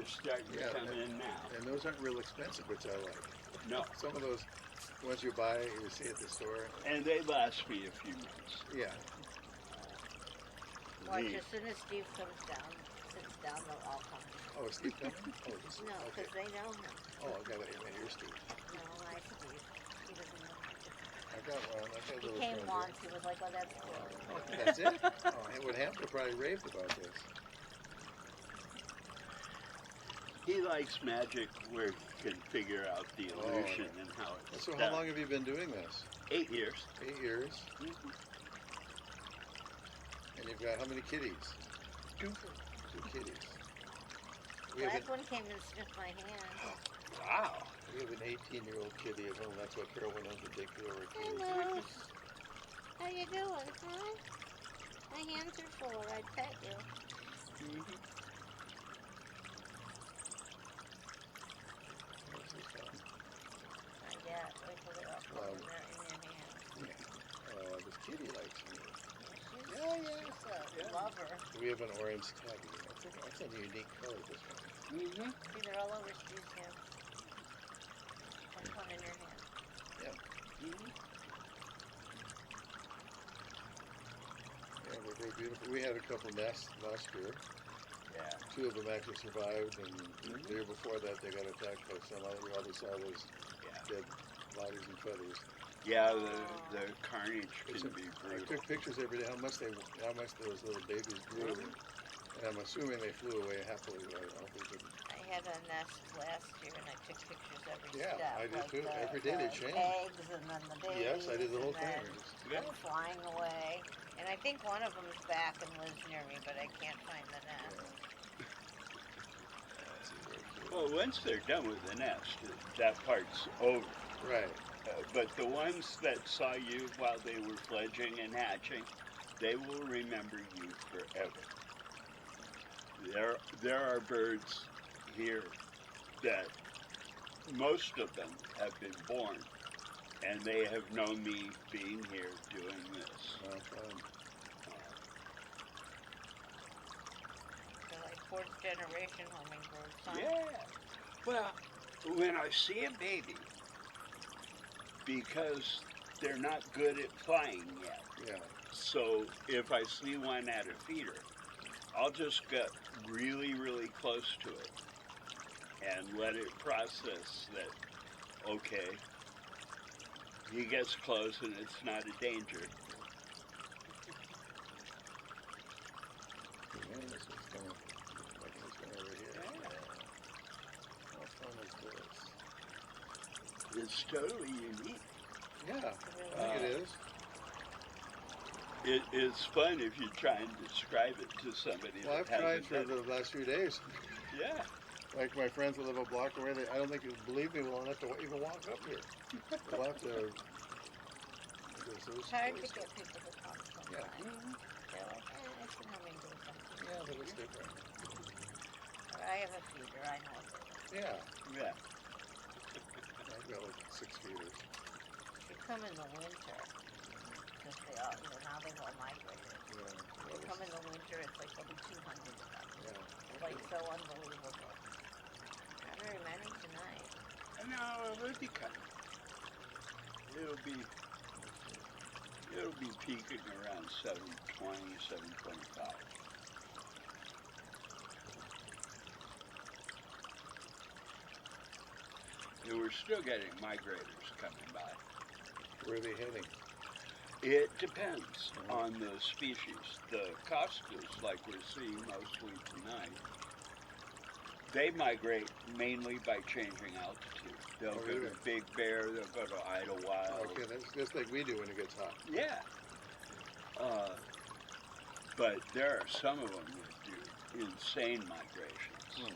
starting to come in now. And those aren't real expensive, which I like. No. Some of those ones you buy, you see at the store. And they last me a few months. Yeah. Watch, as soon as Steve comes down, sits down, they'll all come. Oh, is Steve coming? Oh, No, because they know him. Oh, I got it. Here's Steve. No, I Steve. He doesn't know. I got one. I got a He little came friend once. He was like, "Oh, that's cool." Oh, that's it? Oh, Would Hampton probably raved about this. He likes magic where he can figure out the illusion and how it's So done. how long have you been doing this? 8 years. 8 years. Mm-hmm. And you've got how many kitties? 2. 2 kitties. Black one came and sniffed my hand. Wow. We have an 18-year-old kitty at home. That's what Carol went home to take care of her kitties. Hello. How you doing, huh? My hands are full. I'd pet you. Mm-hmm. This is fun. Yeah, wait till they're all full in their hands. This kitty likes me. She's a lover. We have an orange tabby. That's a unique color, this one. Mm-hmm. See, they're all over Steve's hands. One one in your hand. Yeah. Mm-hmm. Yeah, they're beautiful. We had a couple nests last year. Yeah. 2 of them actually survived, and the year before that they got attacked by some other. All they saw was dead bodies and feathers. Yeah, the carnage can be I brutal. took pictures every day how much those little babies grew, and I'm assuming they flew away happily. I had a nest last year, and I took pictures every step. I did like too. Every day they change. Eggs, and then the babies. Yes, I did the whole and thing. then them flying away. And I think one of them's back and lives near me, but I can't find the nest. Well, once they're done with the nest, that part's over. Right. But the ones that saw you while they were fledging and hatching, they will remember you forever. There are birds here that most of them have been born, and they have known me being here doing this. They're like 4th generation hummingbirds, huh? Yeah. Well, when I see a baby, because they're not good at flying yet. Yeah. So if I see one at a feeder, I'll just get really, really close to it and let it process that, okay, he gets close and it's not a danger. Yeah, this is coming. Like this one over here. How fun is this? It's totally unique. Yeah, I think it is. It's fun if you try and describe it to somebody. Well, I've that tried hasn't for done the last few days. Yeah. Like my friends that live a block away, I don't think you believe me well enough to even walk up here. They'll have to. It's hard to get people to come sometimes. Yeah. They're like, it's a hummingbird. Yeah, but it's different. Or I have a feeder, I know it. Yeah. Yeah. I've got like 6 feeders. They come in the winter. Because they all, now they've all migrated. Yeah. They come in the winter, it's like there'll be 200 of them. Yeah. It's like so unbelievable. Not very many tonight. No, it'll be coming. It'll be peaking around 720, 725. And we're still getting migrators coming by. Where are they heading? It depends on the species. The Costas, like we're seeing mostly tonight, they migrate mainly by changing altitude. They'll go to Big Bear, they'll go to Idlewild. Okay, that's just like we do when it gets hot. Yeah. But there are some of them that do insane migrations.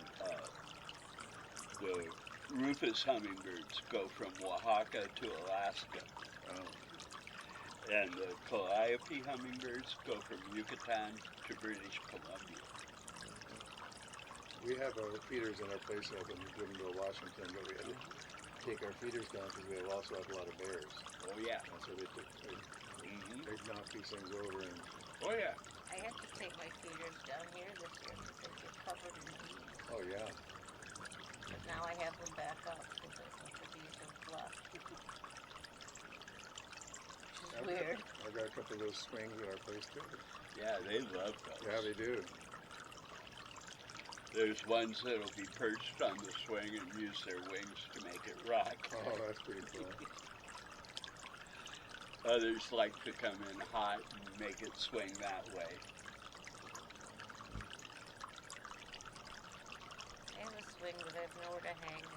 The rufous hummingbirds go from Oaxaca to Alaska. And the calliope hummingbirds go from Yucatan to British Columbia. We have our feeders in our place up and we them to Washington, but we had to take our feeders down because we also have a lot of bears. Oh, yeah. And so they knock these things over. And oh, yeah. I had to take my feeders down here this year because they get covered in weeds. oh, yeah. I have them back up because I think the bees have left. Which is weird. I've got a couple of those swings at our place too. Yeah, they love those. Yeah, they do. There's ones that'll be perched on the swing and use their wings to make it rock. Oh, that's pretty cool. Others like to come in hot and make it swing that way. I have a swing, but I have nowhere to hang it.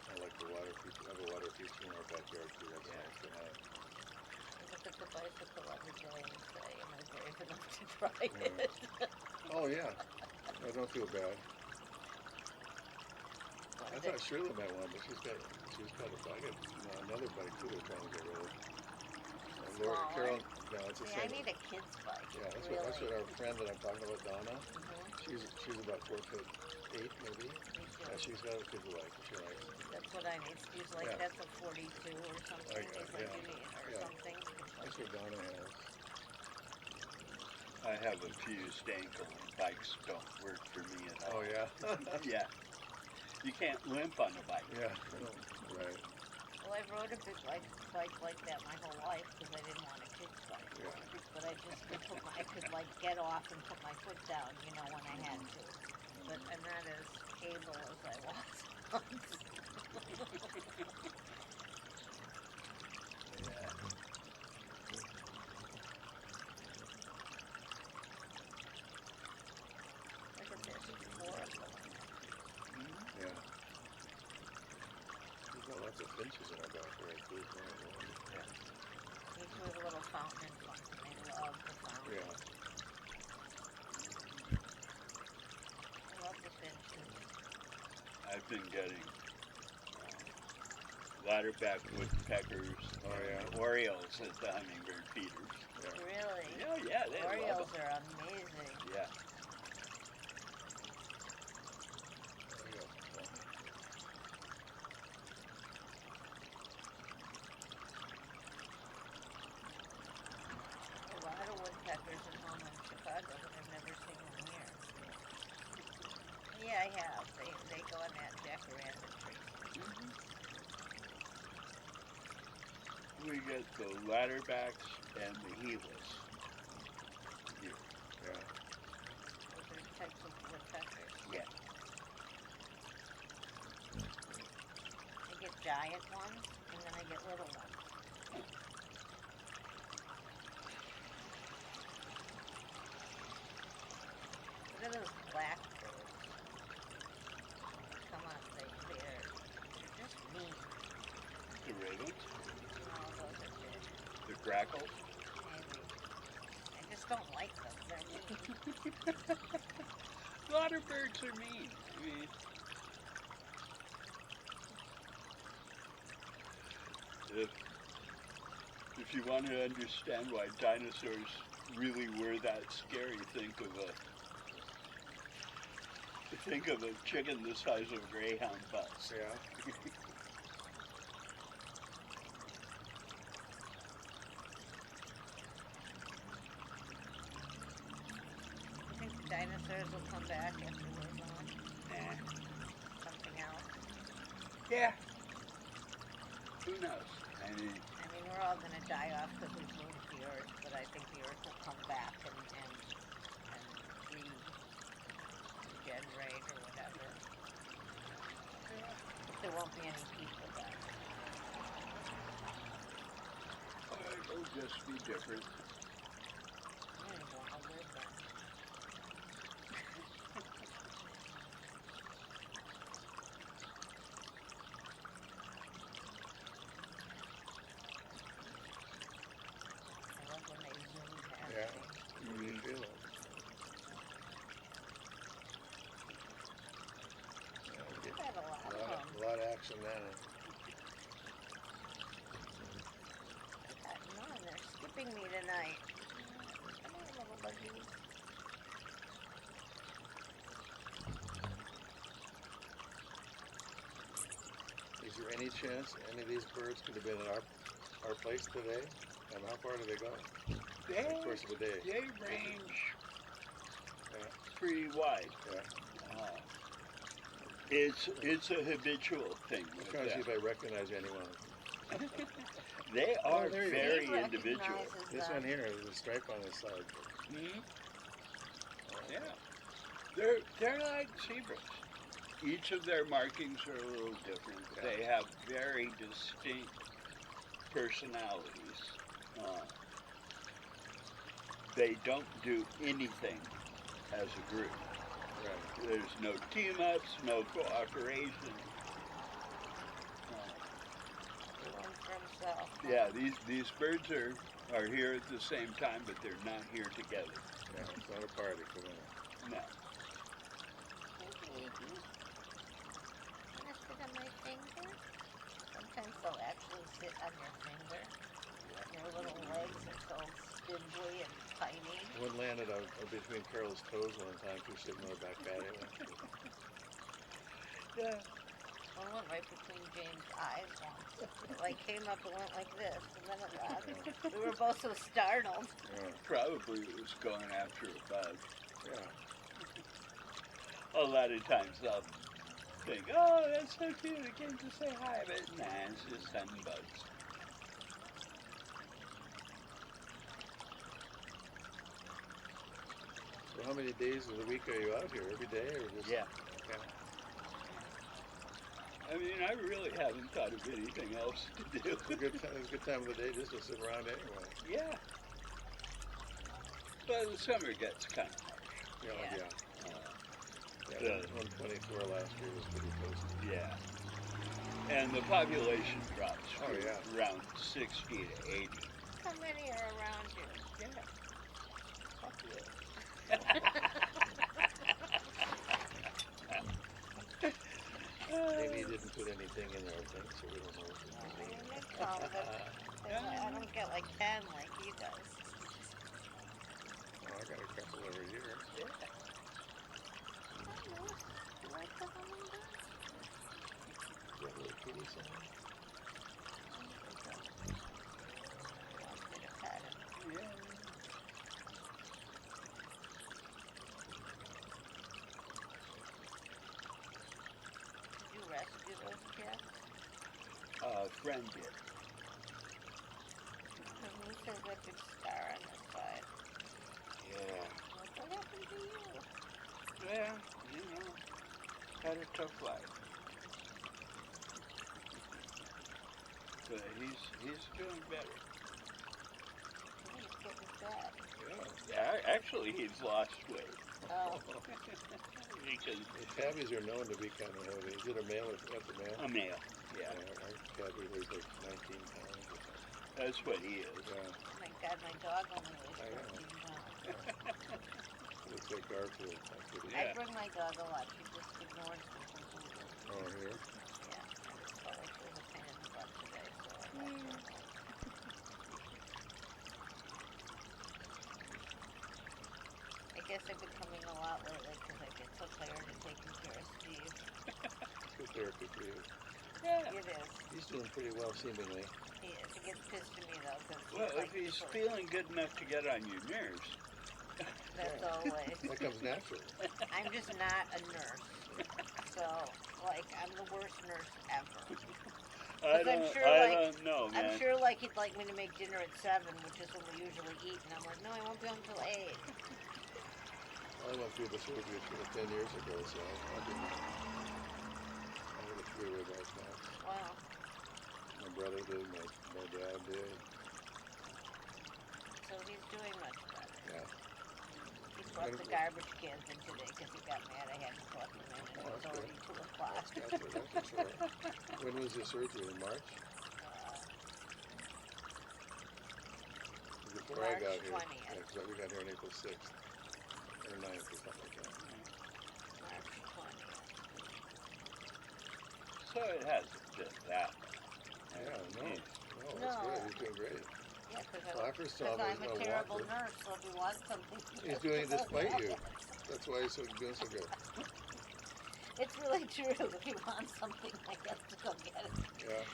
I like the water feature. I have a water feature in our backyard too. That's nice to have. I look at the bicycle every day and say, am I brave enough to try it? Oh yeah. I don't feel bad. I thought Shirley might want, but she's got a bike. Another bike too. They're trying to get rid of. Laura, Carol, no, it's the See, I same. need a kid's bike. Yeah, that's really. what our friend that I'm talking about, Donna. Mhm. She's about 4'8" maybe. Me too. Yeah, she's got a kid's bike. She likes. That's what I need. She's like, Yeah. that's a 42 or something. Like, He's like, yeah. you need or Yeah. something. That's what Donna has. I have a fused ankle and bikes don't work for me at all. Oh yeah. Yeah. You can't limp on a bike. Yeah. Right. Well, I rode a big bike like that my whole life because I didn't want a kid's bike. Yeah. But I just I could like get off and put my foot down, you know, when I had to. But I'm not as able as I was once. Look at this, 4 of them. Yeah. We've got lots of finches in our backyard too. Each with a little fountain in front. I love the fountain. Yeah. I love the finches. I've been getting ladderback woodpeckers Oh, yeah. and orioles at the hummingbird feeders. Really? Yeah, they love Orioles them. are amazing. Yeah. A lot of woodpeckers at home in Chicago, but I've never seen them here. Yeah, I have. They go on that jacaranda tree. We get the ladderbacks and the Gilas. Yeah. Those are types of woodpeckers. Yeah. I get giant ones, and then I get little ones. Look at those blackbirds. Come on, they're just mean. The ravens, No, those are good. the grackles. Maybe. I just don't like them. They're mean. Ladderbirds are mean. I mean, if you want to understand why dinosaurs really were that scary, think of a chicken the size of a Greyhound bus. Yeah. I think the dinosaurs will come back after we're gone. Nah. Something else. Yeah. Who knows? I mean, We're all going to die off because we've moved the Earth, but I think the Earth will come back and regenerate or whatever. There won't be any people then. it'll just be different. I don't even want to live then. I love when they zoom past Yeah. me. You really feel it. We've had a lot of them. A lot of action now. No, they're skipping me tonight. Come on, little buggies. Is there any chance any of these birds could have been in our our place today? And how far do they go? They, In the course of a day? they range Yeah. pretty wide. Yeah. It's a habitual thing I'm with trying to see them. if I recognize anyone. They Oh, are there you go. very He individual. recognizes This them. one here, there's a stripe on the side. Hmm? Oh, Yeah. They're like zebras. Each of their markings are a little different. Yeah. They have very distinct personalities. They don't do anything as a group. Right. There's no team ups, no cooperation. One for himself. Yeah, these birds are here at the same time, but they're not here together. Yeah, it's not a party for them. No. Hey, baby. Wanna sit on my finger? Sometimes they'll actually sit on your finger. Their little legs are so spindly and tiny. One landed between Carol's toes one time. She was sitting on her back patio. Yeah. One went right between James' eyes once. It like came up and went like this, and then it left. We were both so startled. Yeah. Probably it was going after a bug. Yeah. A lot of times I'll think, oh, that's so cute, I came to say hi, but nah, it's just hunting bugs. So how many days of the week are you out here? Every day or just? Yeah. Yeah. I mean, I really haven't thought of anything else to do. It's a good time. It's a good time of the day just to sit around anyway. Yeah. But the summer gets kind of harsh. Yeah. Yeah. Yeah. Yeah. Yeah. 124 last year was pretty toasty. Yeah. And the population drops Oh, to yeah. around 60 to 80. How many are around you? Yeah. Fuck you. Maybe he didn't put anything in there, I think, so we don't know. I don't get like 10 like he does. Oh, I got a couple over here. You like the hummingbird? Got a little kitty somewhere. Wants me to pet him. Yeah. Did you rescue those cats? A friend did. And he says that big scar on the side. Yeah. What happened to you? Yeah, you know, had a tough life. But he's doing better. He's getting fat. Yeah, actually, he's lost weight. Oh, Because The tabbies are known to be kind of heavy. Is it a male or that's a male? a male. Yeah, Our tabby weighs like 19 pounds or something. that's what he is. Yeah. oh my God, my dog only weighs I know. 14 pounds. Looks like Garfield. That's what he Yeah. I bring my dog a lot. She just ignores me completely. Oh, here. Yeah, I just felt like she was a pain in the butt today, so I left her alone. I guess I've been coming a lot lately because I get so tired of taking care of Steve. Good therapy for you. Yeah. It is. He's doing pretty well, seemingly. He is. He gets pissed at me though because Well, if he's feeling good enough to get on your nerves, that's Yeah. always. That comes naturally. I'm just not a nurse. So, like, I'm the worst nurse ever. I I'm don't, sure, I like, don't know, man. I'm sure, like, he'd like me to make dinner at 7, which is when we usually eat, and I'm like, no, I won't be home till 8. I went through the surgery 10 years ago, so I didn't. I had a three-way bypass. Wow. My brother did, my dad did. So he's doing much better. Yeah. He brought the garbage cans in today because he got mad I hadn't brought them in, and Oh, it was that's already 2 o'clock. That's for sure. When was your surgery? In March? Before I March got here. 20th. Yeah, 'cause we got here on April 6th. Or 9th or something like that. March 20th. So it hasn't been that long. Yeah, no. Geez. No, that's No. good. He's doing great. Yeah, Well, I first saw him I'm as a a terrible walker. nurse, so if he wants something... He's doing it despite you. That's why he's doing so good. It's really true. If he wants something, I have to go get it. Yeah.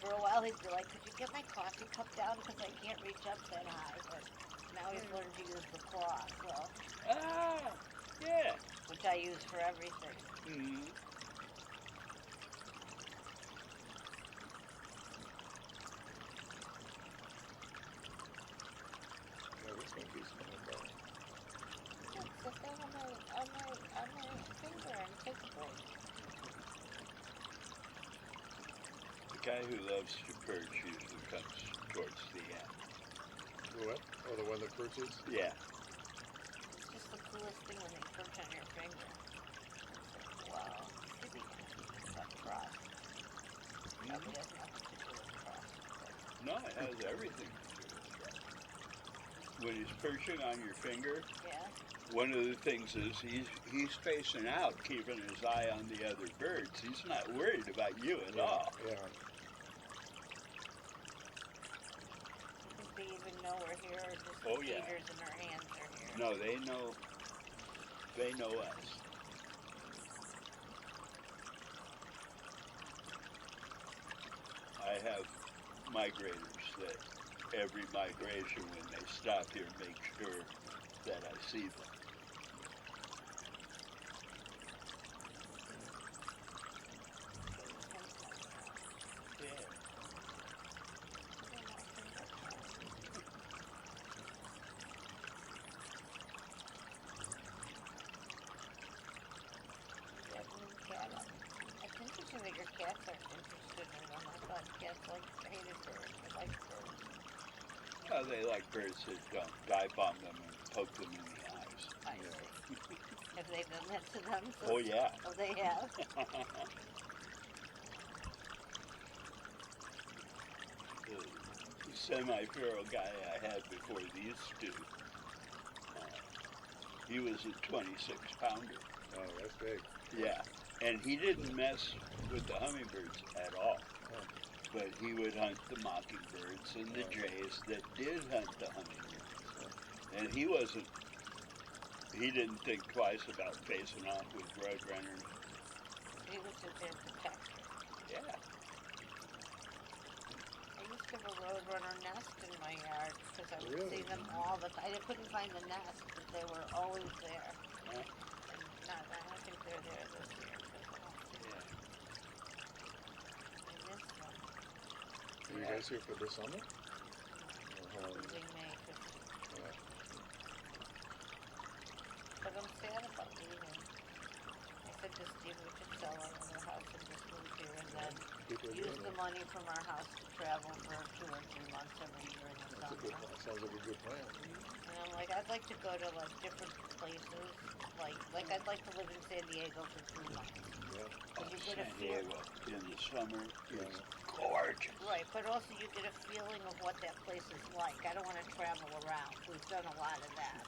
For a while, while he'd be like, could you get my coffee cup down because I can't reach up that high. But now he's learned to use the claw, so, Ah, yeah. which I use for everything. Mm-hmm. Yeah, this one keeps coming back. Just sit down on my finger and take a break. The guy who loves to perch usually comes towards the end. The what? Oh, the one that perches? Yeah. It's just the coolest thing when they perch on your finger. It's like, wow, see the end of cross. Probably has nothing to do with cross. No, it has everything to do with that. When he's perching on your finger, Yeah. one of the things is he's facing out, keeping his eye on the other birds. He's not worried about you at all. Yeah. I think they even know we're here, or just Oh, the yeah. feeders in our hands are here. No, they know. They know us. I have migrators that every migration, when they stop here, make sure that I see them. Yeah. I think you should make your cats aren't interested in them. I thought cats hated birds. They like birds. Oh, they like birds that don't dive bomb them and poke them in the eyes. I see. Have they done that to them? Oh, yeah. Oh, they have? The semi-feral guy I had before these two, he was a 26-pounder. Oh, that's big. Yeah, and he didn't mess with the hummingbirds at all. Oh. But he would hunt the mockingbirds and the jays that did hunt the hummingbirds. And he didn't think twice about facing off with roadrunners. He was just their protector. Yeah. I used to have a roadrunner nest in my yard because I would Really? see them all the time. I couldn't find the nest, but they were always there. Huh? And I don't think they're there this year. 'Cause I don't see Yeah. them. I missed them. Are you guys here for the summer? Or how long? Losing May. 'Cause- Yeah. But I'm sad about leaving. I said to Steve we should sell our other house and just move here and then People are use doing the that. money from our house to travel for 2 or 3 months every year in the That's a summer. good plan. Sounds like a good plan. And I'm like, I'd like to go to like different places. Like I'd like to live in San Diego for 3 months. Yeah. Because you get a San feel. Diego in the summer is gorgeous. Right, but also you get a feeling of what that place is like. I don't want to travel around. We've done a lot of that.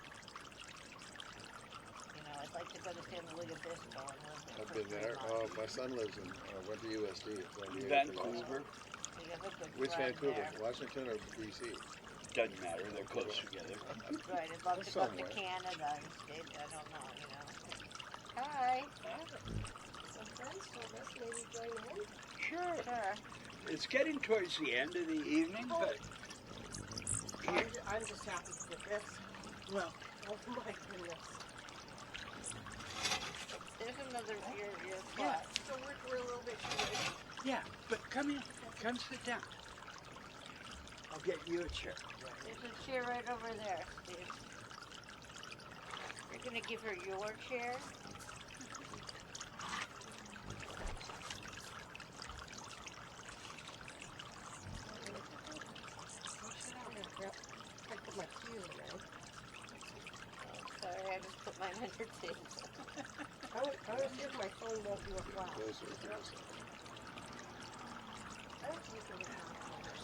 You know, I'd like to go to San Luis Obispo and live there I've for been 3 there. months. Oh, my son lives in, went to USD. Vancouver, So you have a good Which friend Vancouver? there. Washington or DC? doesn't matter, they're close together. Right, I'd love to go to Somewhere. Canada instead. I don't know, you know. Hi. Some friends told us maybe join in. Sure. Sure. It's getting towards the end of the evening, but I'm just happy for this. well, Oh my goodness. There's another your Yeah. spot. So we're a little bit too late. yeah, but come in, come sit down. I'll get you a chair. There's a chair right over there, Steve. You're gonna give her your chair? Yep. I put my keys in. Oh, sorry, I just put mine under the table. I want to see if my phone won't do a flash. Closer to us. I don't think there's a flash.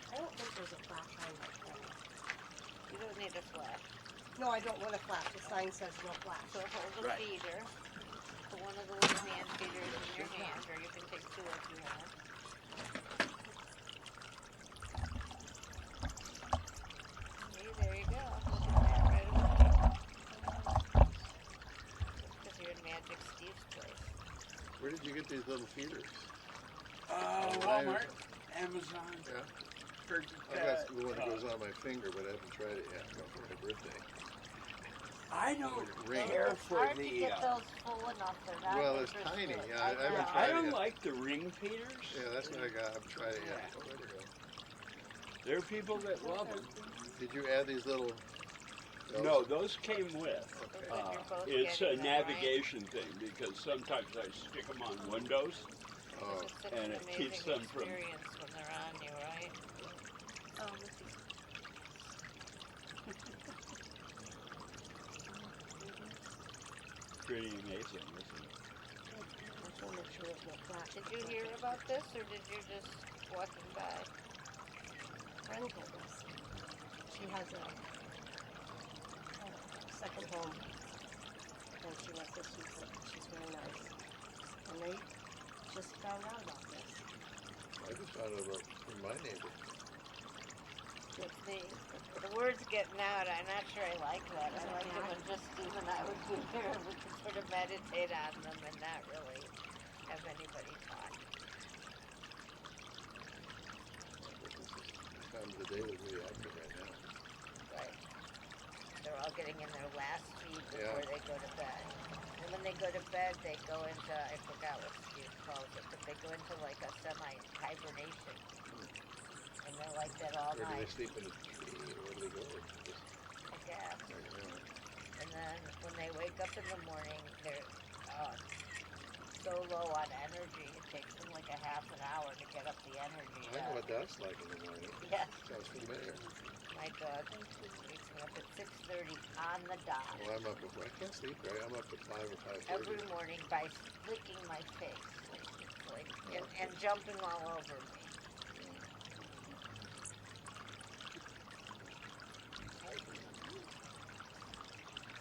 I don't think there's a flash on my phone. You don't need a flash. No, I don't want a flash. The sign says no flash. So hold the Right. feeder. Put one of the little hand feeders in your hand, or you can take 2 if you want. See, there you go. Look at that right away. Because you're in Magic Steve's place. Where did you get these little feeders? Walmart, Amazon, Yeah. Turkey I got the one that goes on my finger, but I haven't tried it yet. Got for my birthday. I don't Ring. care It's for hard to the. get those full enough. They're not Well, it's interested. tiny. Yeah, I I haven't know. tried I don't yet. like the ring feeders. Yeah, that's what I got. I haven't tried it yet. Yeah. Oh, where'd it go? There are people that love them. Did you add these little? No, those came with. Okay. But you're both It's a getting them, right? navigation thing because sometimes I stick them on windows. Oh, It's such and an it keeps amazing them from- experience when they're on you, right? Oh, this is. Pretty amazing, isn't it? I just want to make sure there's no flash. Did you hear about this, or did you just walking by? Friend told us. She has a second home, and she let this use it. She's very nice. And they just found out about this. I just found out about from my neighbor. The word's getting out. I'm not sure I like that. I like it when just Steve and I would be here and we could sort of meditate on them and not really have anybody talk. This is the time of the day that's really active right now. Right. They're all getting in their last feed before Yeah. they go to bed. And when they go to bed, they go into, I forgot what Steve calls it, but they go into like a semi-hibernation. And they're like that all Or do they night, sleep in a tree? Or where do they go? Just, I guess. I don't know. And then when they wake up in the morning, they're so low on energy. It takes them like a half an hour to get up the energy. I know what that's like in the morning. Yeah, Sounds familiar. my dog wakes me up at 6:30 on the dot Well, I'm up at, I can't sleep right. I'm up at 5 or 5:30. every morning by licking my face, like, and jumping all over me.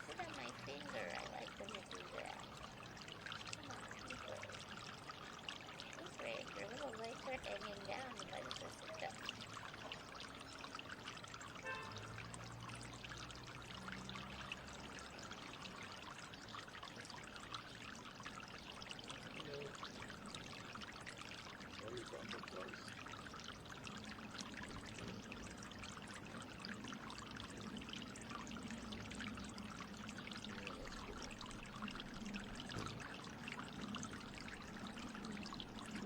Sit on my finger. I like when you do that. Come on, be brave. Be brave. Your little legs are hanging down. You might as well sit up. Oh, you brought them close.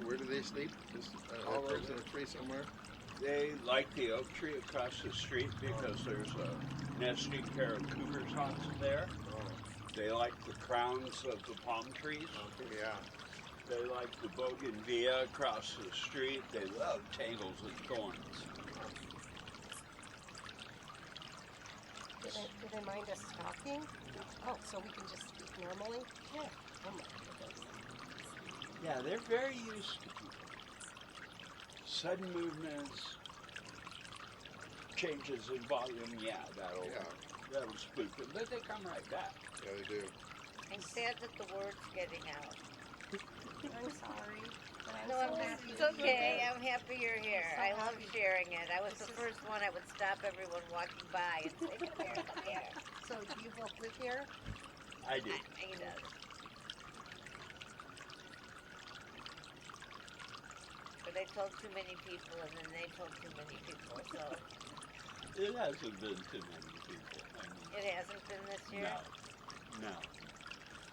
Where do they sleep? Just All a person over. in a tree somewhere? They like the oak tree across the street because there's a nesting pair of cougar hawks there. Oh, They like the crowns of the palm trees. yeah. They like the bougainvillea across the street. They love tangles and thorns. Do they mind us talking? Oh, so we can just speak normally? Yeah. Oh my goodness. Yeah, they're very used to people. Sudden movements, changes in volume, that'll spook them, but they come right back. Yeah, they do. I'm sad that the word's getting out. I'm sorry. But I'm No, so I'm happy it's to hear okay. that. I'm happy you're here. So I love happy. sharing it. I was This the is- first one. I would stop everyone walking by and say, "Come here, come here." So do you both live here? I do. He does. But I told too many people, and then they told too many people. So It hasn't been too many people. I mean, it hasn't been this year. no.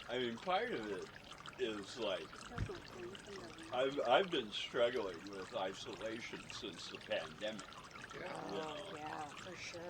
I mean, part of it is like I've been struggling with isolation since the pandemic. Yeah. Oh, yeah, for sure.